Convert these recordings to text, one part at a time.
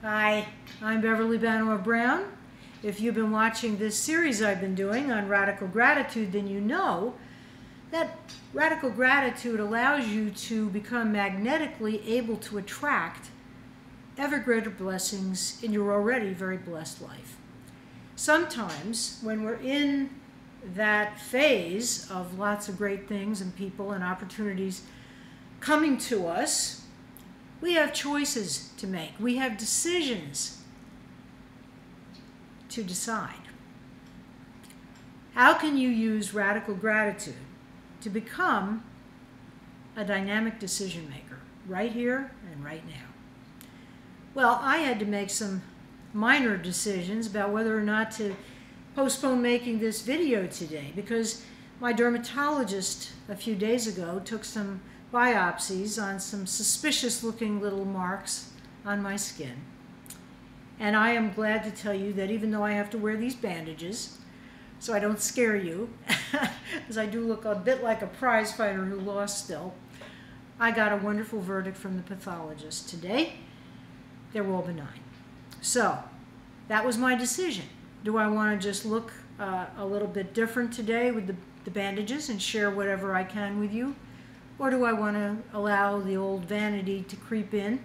Hi, I'm Beverly Banov Brown. If you've been watching this series I've been doing on radical gratitude, then you know that radical gratitude allows you to become magnetically able to attract ever greater blessings in your already very blessed life. Sometimes when we're in that phase of lots of great things and people and opportunities coming to us, we have choices to make. We have decisions to decide. How can you use radical gratitude to become a dynamic decision maker right here and right now? Well, I had to make some minor decisions about whether or not to postpone making this video today because my dermatologist a few days ago took some biopsies on some suspicious looking little marks on my skin. And I am glad to tell you that even though I have to wear these bandages so I don't scare you, as I do look a bit like a prize fighter who lost still, I got a wonderful verdict from the pathologist today. They were all benign. So that was my decision. Do I want to just look a little bit different today with the bandages and share whatever I can with you? Or do I want to allow the old vanity to creep in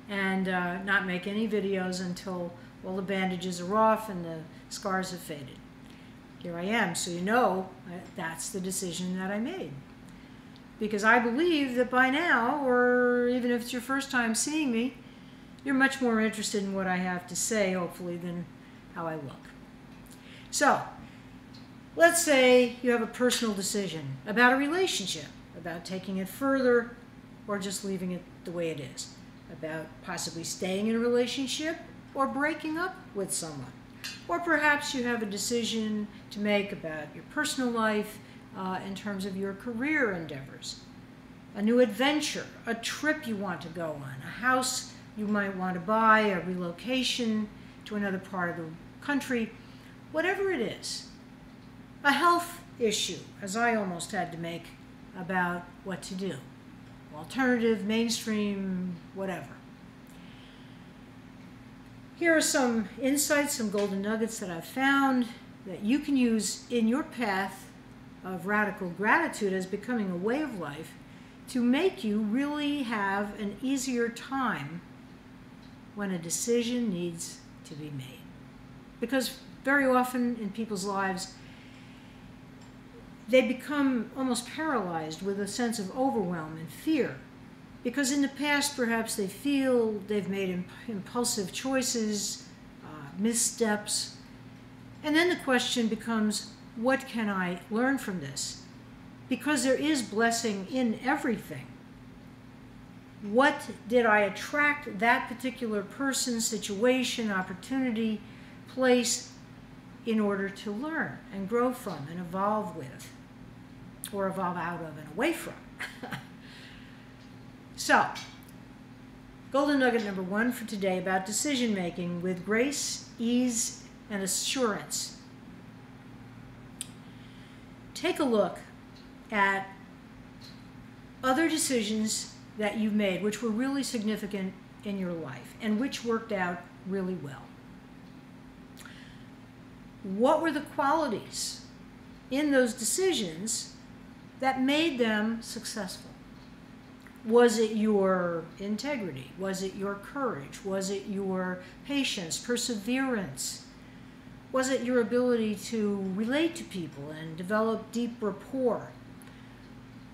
and not make any videos until all the bandages are off and the scars have faded? Here I am, so you know that's the decision that I made. Because I believe that by now, or even if it's your first time seeing me, you're much more interested in what I have to say, hopefully, than how I look. So, let's say you have a personal decision about a relationship, about taking it further or just leaving it the way it is, about possibly staying in a relationship or breaking up with someone. Or perhaps you have a decision to make about your personal life in terms of your career endeavors, a new adventure, a trip you want to go on, a house you might want to buy, a relocation to another part of the country, whatever it is. A health issue, as I almost had to make about what to do. Alternative, mainstream, whatever. Here are some insights, some golden nuggets that I've found that you can use in your path of radical gratitude as becoming a way of life to make you really have an easier time when a decision needs to be made. Because very often in people's lives, they become almost paralyzed with a sense of overwhelm and fear. Because in the past, perhaps they feel they've made impulsive choices, missteps. And then the question becomes, what can I learn from this? Because there is blessing in everything. What did I attract that particular person, situation, opportunity, place in order to learn and grow from and evolve with, or evolve out of and away from? So, golden nugget number 1 for today about decision making with grace, ease, and assurance. Take a look at other decisions that you've made which were really significant in your life and which worked out really well. What were the qualities in those decisions that made them successful? Was it your integrity? Was it your courage? Was it your patience, perseverance? Was it your ability to relate to people and develop deep rapport?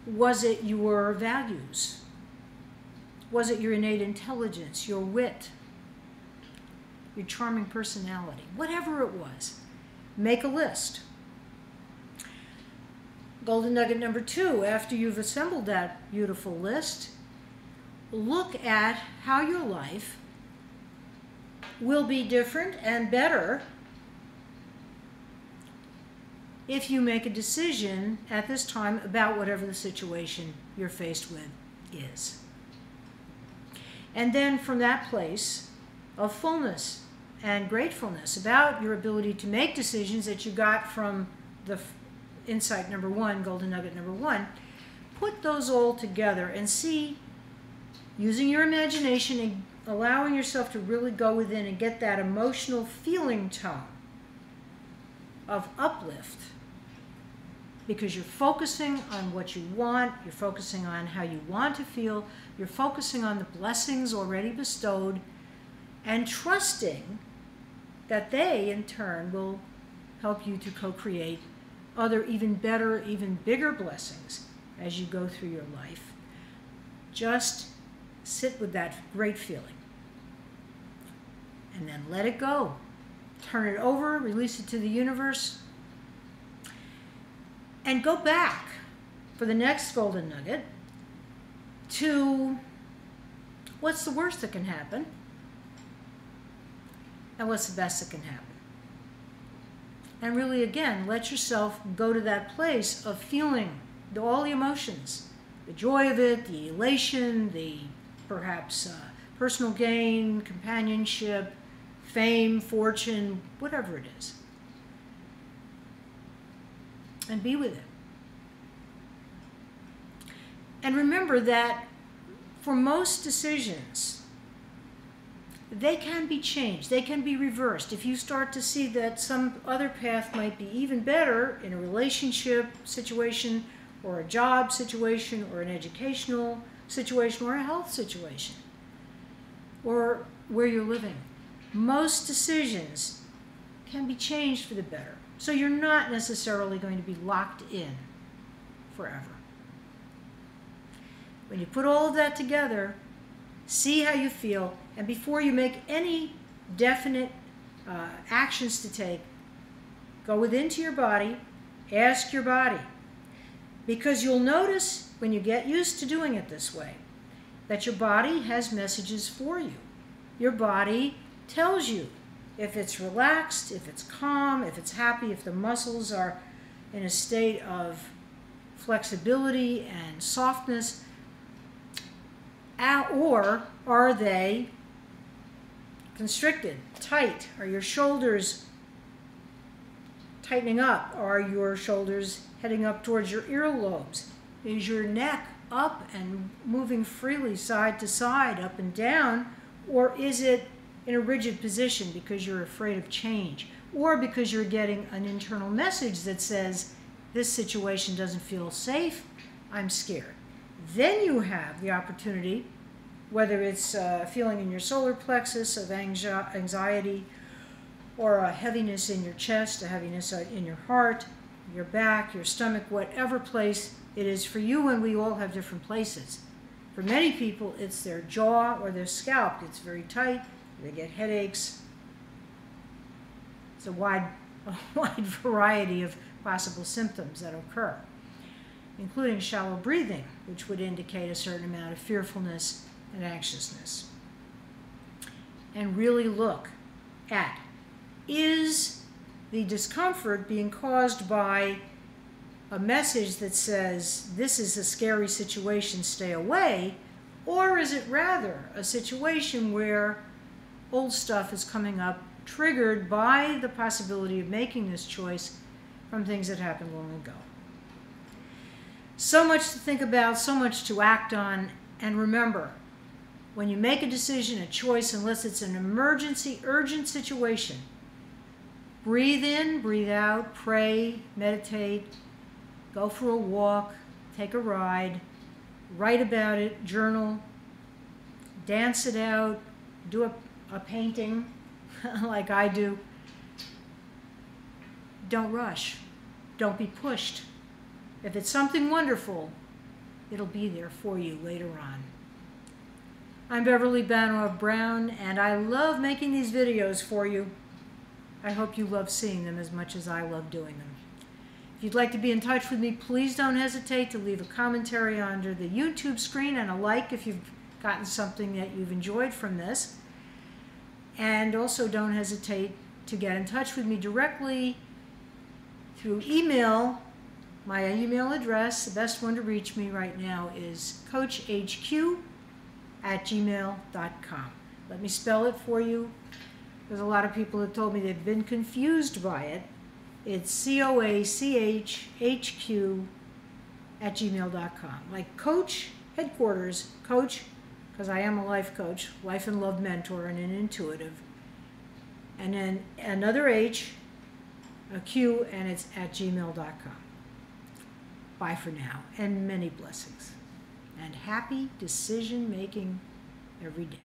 Was it your values? Was it your innate intelligence, your wit, your charming personality? Whatever it was, make a list. Golden nugget number 2, after you've assembled that beautiful list, look at how your life will be different and better if you make a decision at this time about whatever the situation you're faced with is. And then from that place of fullness and gratefulness about your ability to make decisions that you got from the insight number 1, golden nugget number 1, put those all together and see, using your imagination allowing yourself to really go within and get that emotional feeling tone of uplift, because you're focusing on what you want, you're focusing on how you want to feel, you're focusing on the blessings already bestowed, and trusting that they, in turn, will help you to co-create other even better, even bigger blessings as you go through your life. Just sit with that great feeling. And then let it go. Turn it over, release it to the universe, and go back for the next golden nugget to what's the worst that can happen and what's the best that can happen. And really, again, let yourself go to that place of feeling all the emotions, the joy of it, the elation, the perhaps personal gain, companionship, fame, fortune, whatever it is. And be with it. And remember that for most decisions, they can be changed, they can be reversed. If you start to see that some other path might be even better in a relationship situation, or a job situation, or an educational situation, or a health situation, or where you're living, most decisions can be changed for the better. So you're not necessarily going to be locked in forever. When you put all of that together, see how you feel, and before you make any definite actions to take, go within to your body, ask your body. Because you'll notice when you get used to doing it this way, that your body has messages for you. Your body tells you if it's relaxed, if it's calm, if it's happy, if the muscles are in a state of flexibility and softness, or are they constricted, tight? Are your shoulders tightening up? Are your shoulders heading up towards your earlobes? Is your neck up and moving freely side to side, up and down? Or is it in a rigid position because you're afraid of change? Or because you're getting an internal message that says, this situation doesn't feel safe, I'm scared. Then you have the opportunity, whether it's a feeling in your solar plexus of anxiety, or a heaviness in your chest, a heaviness in your heart, your back, your stomach, whatever place it is for you, and we all have different places. For many people, it's their jaw or their scalp. It's very tight. They get headaches. It's a wide variety of possible symptoms that occur, including shallow breathing, which would indicate a certain amount of fearfulness and anxiousness. And really look at, is the discomfort being caused by a message that says, this is a scary situation, stay away, or is it rather a situation where old stuff is coming up, triggered by the possibility of making this choice from things that happened long ago? So much to think about, so much to act on, and remember, when you make a decision, a choice, unless it's an emergency, urgent situation, breathe in, breathe out, pray, meditate, go for a walk, take a ride, write about it, journal, dance it out, do a painting like I do. Don't rush. Don't be pushed. If it's something wonderful, it'll be there for you later on. I'm Beverly Banov Brown, and I love making these videos for you. I hope you love seeing them as much as I love doing them. If you'd like to be in touch with me, please don't hesitate to leave a commentary under the YouTube screen and a like if you've gotten something that you've enjoyed from this. And also don't hesitate to get in touch with me directly through email. My email address, the best one to reach me right now, is coachhq@gmail.com. Let me spell it for you. There's a lot of people that told me they've been confused by it. It's COACHHQ@gmail.com. Like Coach Headquarters, Coach because I am a life coach, life and love mentor, and an intuitive. And then another H, a Q, and it's @gmail.com. Bye for now, and many blessings. And happy decision making every day.